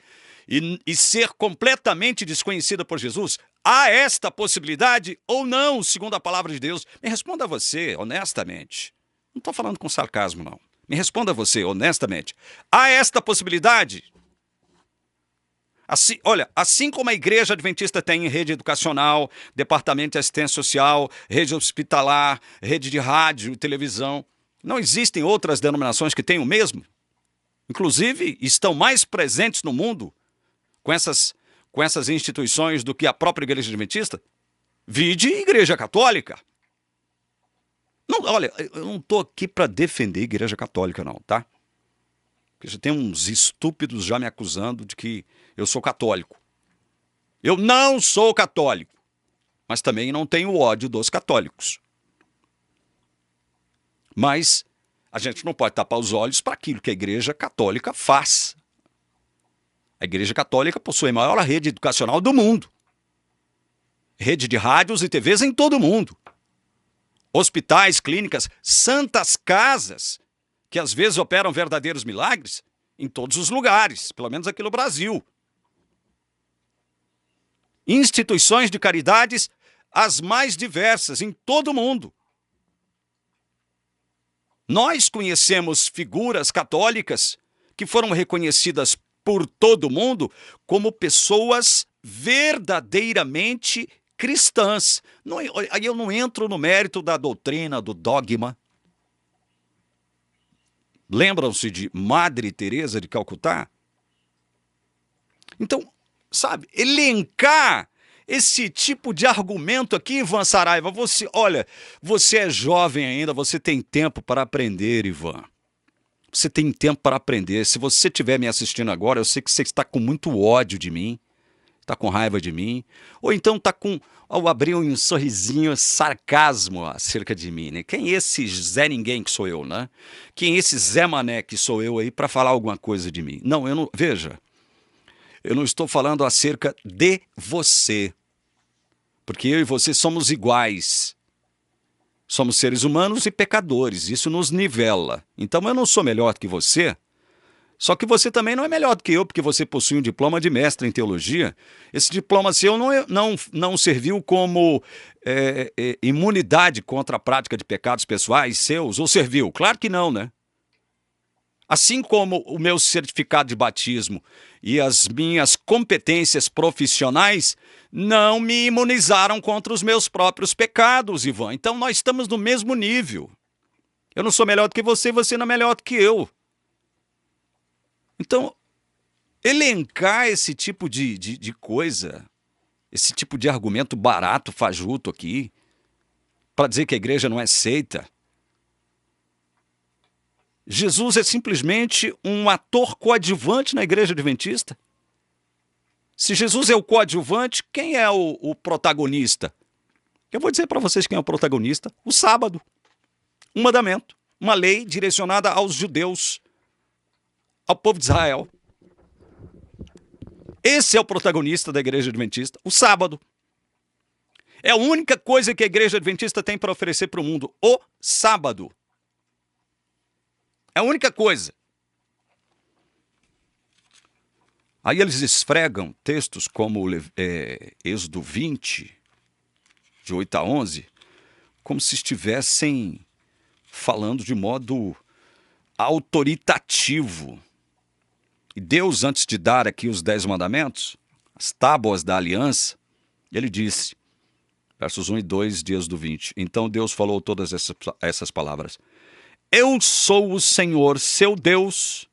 e ser completamente desconhecida por Jesus? Há esta possibilidade ou não, segundo a palavra de Deus? Me responda você, honestamente. Não estou falando com sarcasmo, não. Me responda você, honestamente. Há esta possibilidade? Assim, olha, assim como a Igreja Adventista tem rede educacional, departamento de assistência social, rede hospitalar, rede de rádio e televisão, não existem outras denominações que tenham o mesmo? Inclusive, estão mais presentes no mundo com essas instituições do que a própria Igreja Adventista? Vide Igreja Católica. Não, olha, eu não estou aqui para defender a Igreja Católica, não, tá? Porque já tem uns estúpidos já me acusando de que eu sou católico. Eu não sou católico, mas também não tenho ódio dos católicos. Mas a gente não pode tapar os olhos para aquilo que a Igreja Católica faz. A Igreja Católica possui a maior rede educacional do mundo. Rede de rádios e TVs em todo o mundo. Hospitais, clínicas, santas casas, que às vezes operam verdadeiros milagres em todos os lugares, pelo menos aqui no Brasil. Instituições de caridades, as mais diversas, em todo o mundo. Nós conhecemos figuras católicas que foram reconhecidas por todo mundo como pessoas verdadeiramente cristãs. Aí eu não entro no mérito da doutrina, do dogma. Lembram-se de Madre Teresa de Calcutá? Então, sabe, elencar esse tipo de argumento aqui, Ivan Saraiva, você é jovem ainda, você tem tempo para aprender, Ivan. Você tem tempo para aprender. Se você estiver me assistindo agora, eu sei que você está com muito ódio de mim, está com raiva de mim, ou então está ao abrir um sorrisinho, sarcasmo acerca de mim, né? Quem é esse Zé Ninguém que sou eu, né? Quem é esse Zé Mané que sou eu aí para falar alguma coisa de mim? Não, eu não... Veja, Eu não estou falando acerca de você, porque eu e você somos iguais. Somos seres humanos e pecadores, isso nos nivela. Então eu não sou melhor que você, só que você também não é melhor do que eu, porque você possui um diploma de mestre em teologia. Esse diploma seu não serviu como imunidade contra a prática de pecados pessoais seus, ou serviu? Claro que não, né? Assim como o meu certificado de batismo e as minhas competências profissionais não me imunizaram contra os meus próprios pecados, Ivan. Então nós estamos no mesmo nível. Eu não sou melhor do que você, você não é melhor do que eu. Então, elencar esse tipo de coisa, esse tipo de argumento barato, fajuto aqui, para dizer que a igreja não é seita. Jesus é simplesmente um ator coadjuvante na igreja adventista. Se Jesus é o coadjuvante, quem é o protagonista? Eu vou dizer para vocês quem é o protagonista. O sábado. Um mandamento, uma lei direcionada aos judeus, ao povo de Israel. Esse é o protagonista da igreja adventista, o sábado. É a única coisa que a igreja adventista tem para oferecer para o mundo, o sábado. É a única coisa. Aí eles esfregam textos como Êxodo 20, de 8 a 11, como se estivessem falando de modo autoritativo. E Deus, antes de dar aqui os 10 mandamentos, as tábuas da aliança, ele disse, versos 1 e 2 de Êxodo 20, então Deus falou todas essas palavras. Eu sou o Senhor, seu Deus,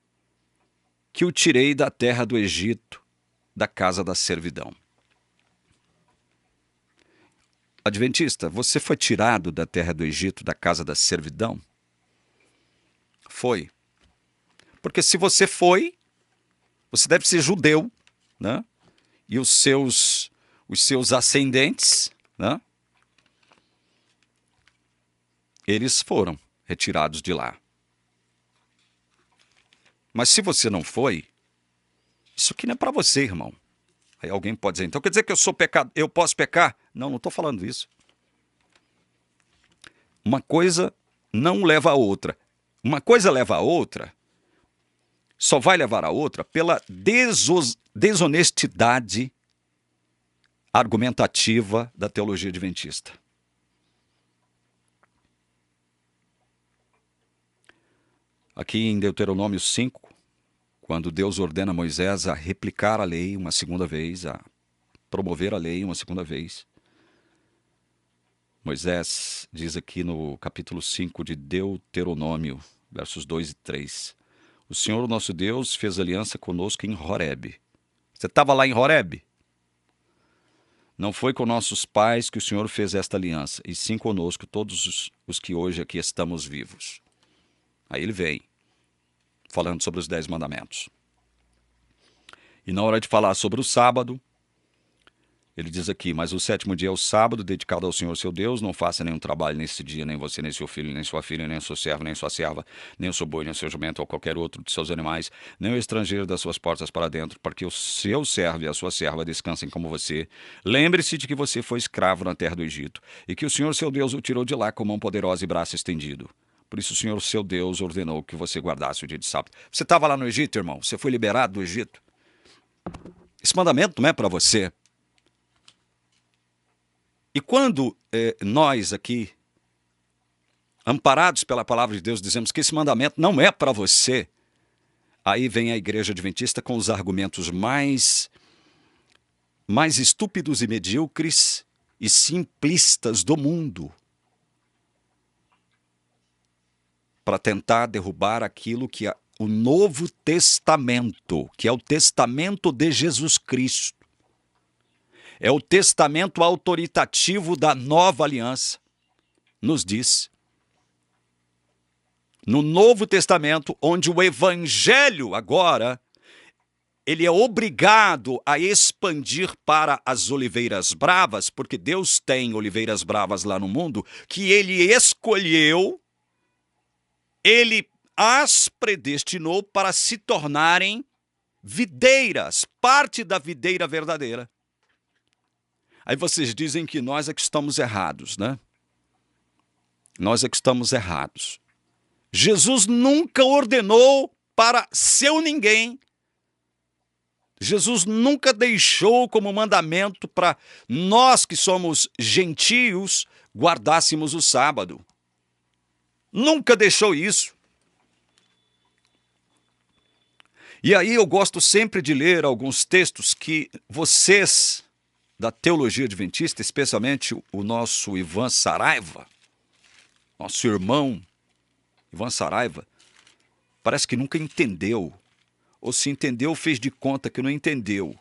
que o tirei da terra do Egito, da casa da servidão. Adventista, você foi tirado da terra do Egito, da casa da servidão? Foi. Porque se você foi, você deve ser judeu, né? E os seus ascendentes, né? Eles foram retirados de lá. Mas se você não foi, isso aqui não é para você, irmão. Aí alguém pode dizer, então quer dizer que eu sou pecado, eu posso pecar? Não, não estou falando isso. Uma coisa não leva a outra. Uma coisa leva a outra, só vai levar a outra pela desonestidade argumentativa da teologia adventista. Aqui em Deuteronômio 5, quando Deus ordena a Moisés a replicar a lei uma segunda vez, a promover a lei uma segunda vez, Moisés diz aqui no capítulo 5 de Deuteronômio, versos 2 e 3, o Senhor nosso Deus fez aliança conosco em Horebe. Você estava lá em Horebe? Não foi com nossos pais que o Senhor fez esta aliança, e sim conosco, todos os que hoje aqui estamos vivos. Aí ele vem, falando sobre os 10 mandamentos. E na hora de falar sobre o sábado, ele diz aqui, mas o 7º dia é o sábado, dedicado ao Senhor seu Deus, não faça nenhum trabalho nesse dia, nem você, nem seu filho, nem sua filha, nem seu servo, nem sua serva, nem o seu boi, nem o seu jumento, ou qualquer outro de seus animais, nem o estrangeiro das suas portas para dentro, para que o seu servo e a sua serva descansem como você. Lembre-se de que você foi escravo na terra do Egito, e que o Senhor seu Deus o tirou de lá com mão poderosa e braço estendido. Por isso o Senhor, seu Deus, ordenou que você guardasse o dia de sábado. Você estava lá no Egito, irmão? Você foi liberado do Egito? Esse mandamento não é para você. E quando nós aqui, amparados pela palavra de Deus, dizemos que esse mandamento não é para você, aí vem a igreja adventista com os argumentos mais estúpidos e medíocres e simplistas do mundo, para tentar derrubar aquilo que é o Novo Testamento, que é o testamento de Jesus Cristo. É o testamento autoritativo da nova aliança, nos diz. No Novo Testamento, onde o Evangelho agora, ele é obrigado a expandir para as oliveiras bravas, porque Deus tem oliveiras bravas lá no mundo, que ele escolheu, ele as predestinou para se tornarem videiras, parte da videira verdadeira. Aí vocês dizem que nós é que estamos errados, né? Nós é que estamos errados. Jesus nunca ordenou para seu ninguém. Jesus nunca deixou como mandamento para nós que somos gentios guardássemos o sábado. Nunca deixou isso. E aí eu gosto sempre de ler alguns textos que vocês da teologia adventista, especialmente o nosso Ivan Saraiva, nosso irmão Ivan Saraiva, parece que nunca entendeu. Ou se entendeu, fez de conta que não entendeu.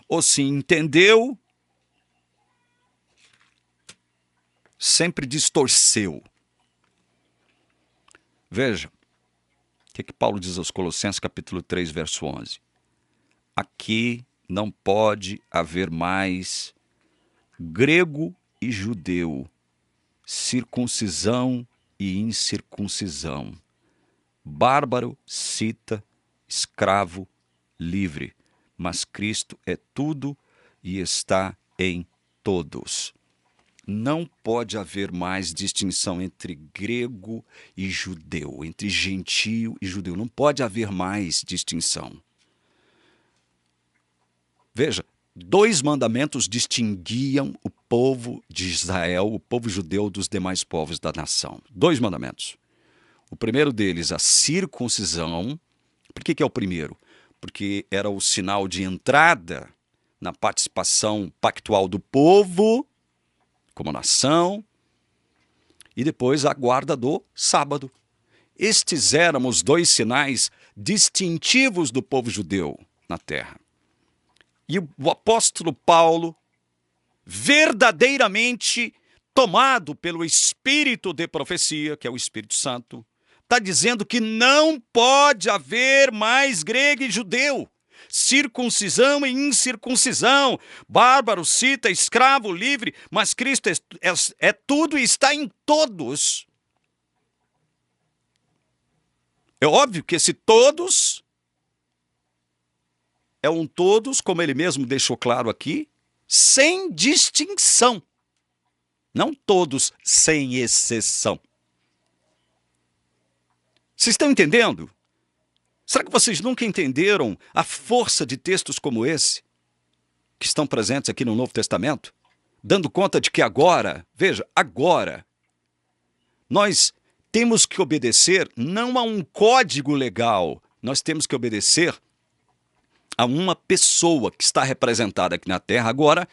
Ou se entendeu, sempre distorceu. Veja, o que Paulo diz aos Colossenses, capítulo 3, verso 11. Aqui não pode haver mais grego e judeu, circuncisão e incircuncisão, bárbaro, cita, escravo, livre, mas Cristo é tudo e está em todos. Não pode haver mais distinção entre grego e judeu, entre gentio e judeu. Não pode haver mais distinção. Veja, 2 mandamentos distinguiam o povo de Israel, o povo judeu, dos demais povos da nação. 2 mandamentos. O primeiro deles, a circuncisão. Por que é o primeiro? Porque era o sinal de entrada na participação pactual do povo, como nação, e depois a guarda do sábado. Estes eram os 2 sinais distintivos do povo judeu na terra. E o apóstolo Paulo, verdadeiramente tomado pelo Espírito de profecia, que é o Espírito Santo, está dizendo que não pode haver mais grego e judeu, circuncisão e incircuncisão, bárbaro, cita, escravo, livre, mas Cristo é tudo e está em todos. É óbvio que esse todos é um todos, como ele mesmo deixou claro aqui, sem distinção. Não todos sem exceção. Vocês estão entendendo? Será que vocês nunca entenderam a força de textos como esse, que estão presentes aqui no Novo Testamento? Dando conta de que agora, veja, agora, nós temos que obedecer não a um código legal, nós temos que obedecer a uma pessoa que está representada aqui na Terra agora,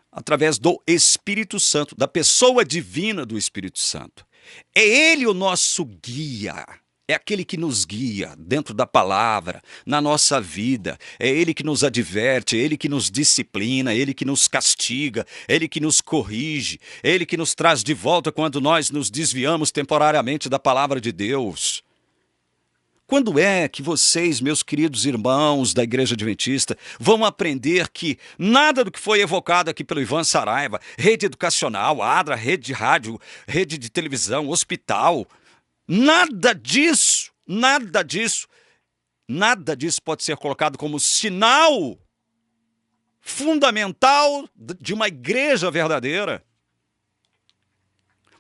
através do Espírito Santo, da pessoa divina do Espírito Santo. É ele o nosso guia. É aquele que nos guia dentro da palavra, na nossa vida. É ele que nos adverte, é ele que nos disciplina, é ele que nos castiga, é ele que nos corrige, é ele que nos traz de volta quando nós nos desviamos temporariamente da palavra de Deus. Quando é que vocês, meus queridos irmãos da Igreja Adventista, vão aprender que nada do que foi evocado aqui pelo Ivan Saraiva, rede educacional, ADRA, rede de rádio, rede de televisão, hospital, nada disso pode ser colocado como sinal fundamental de uma igreja verdadeira.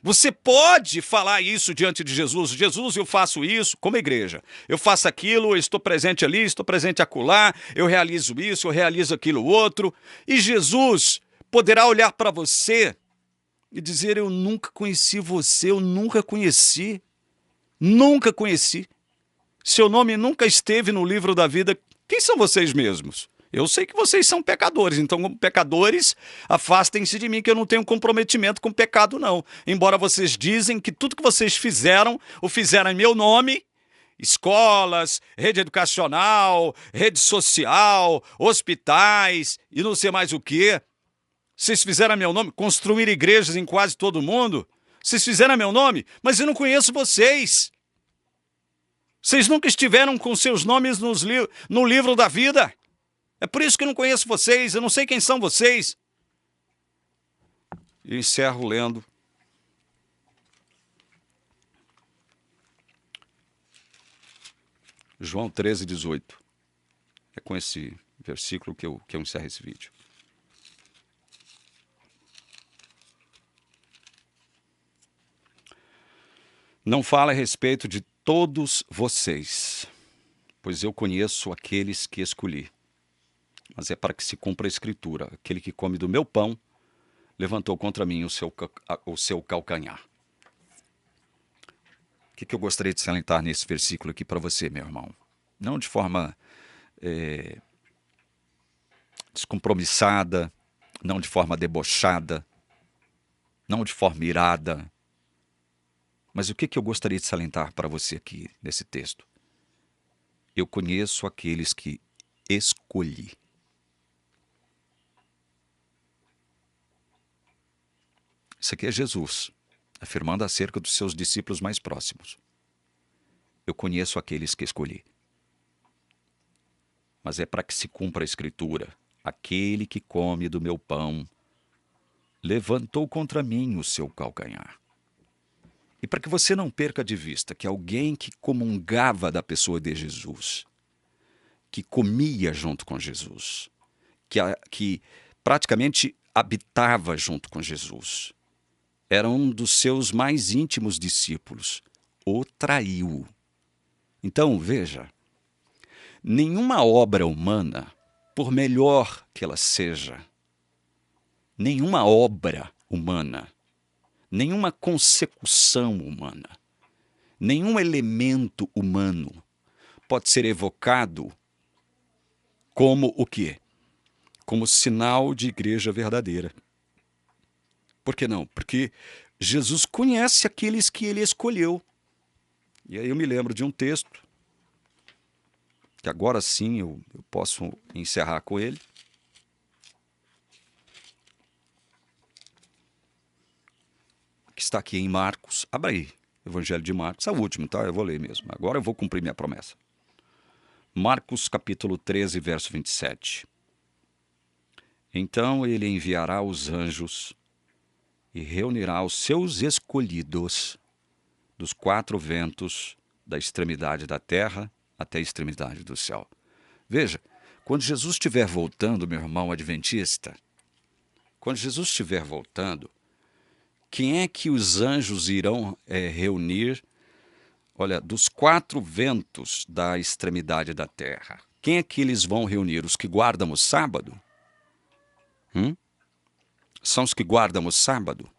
Você pode falar isso diante de Jesus. Jesus, eu faço isso como igreja. Eu faço aquilo, eu estou presente ali, estou presente acolá, eu realizo isso, eu realizo aquilo outro. E Jesus poderá olhar para você e dizer, eu nunca conheci você, eu nunca conheci. Nunca conheci. Seu nome nunca esteve no livro da vida. Quem são vocês mesmos? Eu sei que vocês são pecadores, então como pecadores, afastem-se de mim que eu não tenho comprometimento com pecado não. Embora vocês dizem que tudo que vocês fizeram, o fizeram em meu nome, escolas, rede educacional, rede social, hospitais e não sei mais o quê. Vocês fizeram a meu nome, construir igrejas em quase todo mundo. Vocês fizeram a meu nome, mas eu não conheço vocês. Vocês nunca estiveram com seus nomes no livro da vida. É por isso que eu não conheço vocês, eu não sei quem são vocês. E encerro lendo João 13, 18. É com esse versículo que eu encerro esse vídeo. Não fala a respeito de todos vocês, pois eu conheço aqueles que escolhi. Mas é para que se cumpra a Escritura: aquele que come do meu pão levantou contra mim o seu calcanhar. O que eu gostaria de salientar nesse versículo aqui para você, meu irmão? Não de forma descompromissada, não de forma debochada, não de forma irada. Mas o que eu gostaria de salientar para você aqui nesse texto? Eu conheço aqueles que escolhi. Isso aqui é Jesus, afirmando acerca dos seus discípulos mais próximos. Eu conheço aqueles que escolhi. Mas é para que se cumpra a Escritura: aquele que come do meu pão levantou contra mim o seu calcanhar. E para que você não perca de vista que alguém que comungava da pessoa de Jesus, que comia junto com Jesus, que praticamente habitava junto com Jesus, era um dos seus mais íntimos discípulos, o traiu. Então, veja, nenhuma obra humana, por melhor que ela seja, nenhuma obra humana, nenhuma consecução humana, nenhum elemento humano pode ser evocado como o quê? Como sinal de igreja verdadeira. Por que não? Porque Jesus conhece aqueles que ele escolheu. E aí eu me lembro de um texto, que agora sim eu posso encerrar com ele. Que está aqui em Marcos. Abra aí, Evangelho de Marcos. É o último, tá? Eu vou ler mesmo. Agora eu vou cumprir minha promessa. Marcos capítulo 13, verso 27. Então ele enviará os anjos e reunirá os seus escolhidos dos 4 ventos, da extremidade da terra até a extremidade do céu. Veja, quando Jesus estiver voltando, meu irmão adventista, quando Jesus estiver voltando, quem é que os anjos irão reunir? Olha, dos 4 ventos da extremidade da terra. Quem é que eles vão reunir? Os que guardam o sábado? São os que guardam o sábado?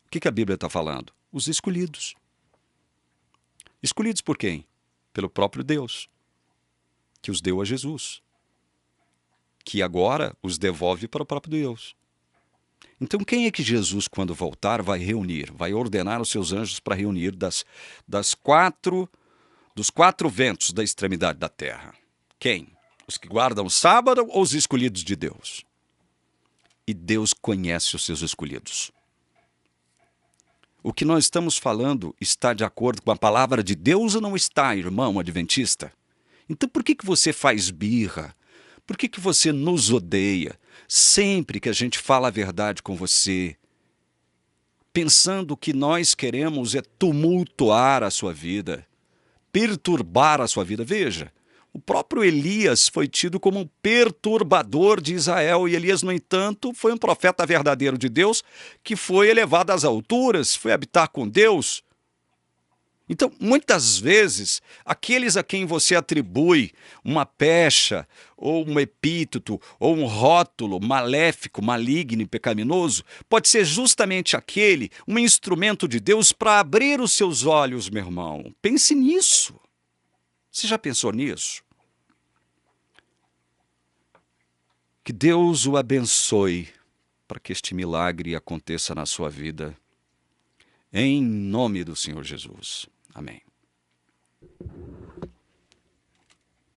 O que a Bíblia está falando? Os escolhidos. Escolhidos por quem? Pelo próprio Deus, que os deu a Jesus, que agora os devolve para o próprio Deus. Então quem é que Jesus, quando voltar, vai reunir? Vai ordenar os seus anjos para reunir dos 4 ventos da extremidade da terra? Quem? Os que guardam o sábado ou os escolhidos de Deus? E Deus conhece os seus escolhidos. O que nós estamos falando está de acordo com a palavra de Deus ou não está, irmão adventista? Então por que você faz birra? Por que você nos odeia sempre que a gente fala a verdade com você? Pensando que nós queremos é tumultuar a sua vida, perturbar a sua vida. Veja, o próprio Elias foi tido como um perturbador de Israel, e Elias, no entanto, foi um profeta verdadeiro de Deus, que foi elevado às alturas, foi habitar com Deus. Então, muitas vezes, aqueles a quem você atribui uma pecha, ou um epíteto, ou um rótulo maléfico, maligno e pecaminoso, pode ser justamente aquele, um instrumento de Deus para abrir os seus olhos, meu irmão. Pense nisso. Você já pensou nisso? Que Deus o abençoe para que este milagre aconteça na sua vida. Em nome do Senhor Jesus. Amém.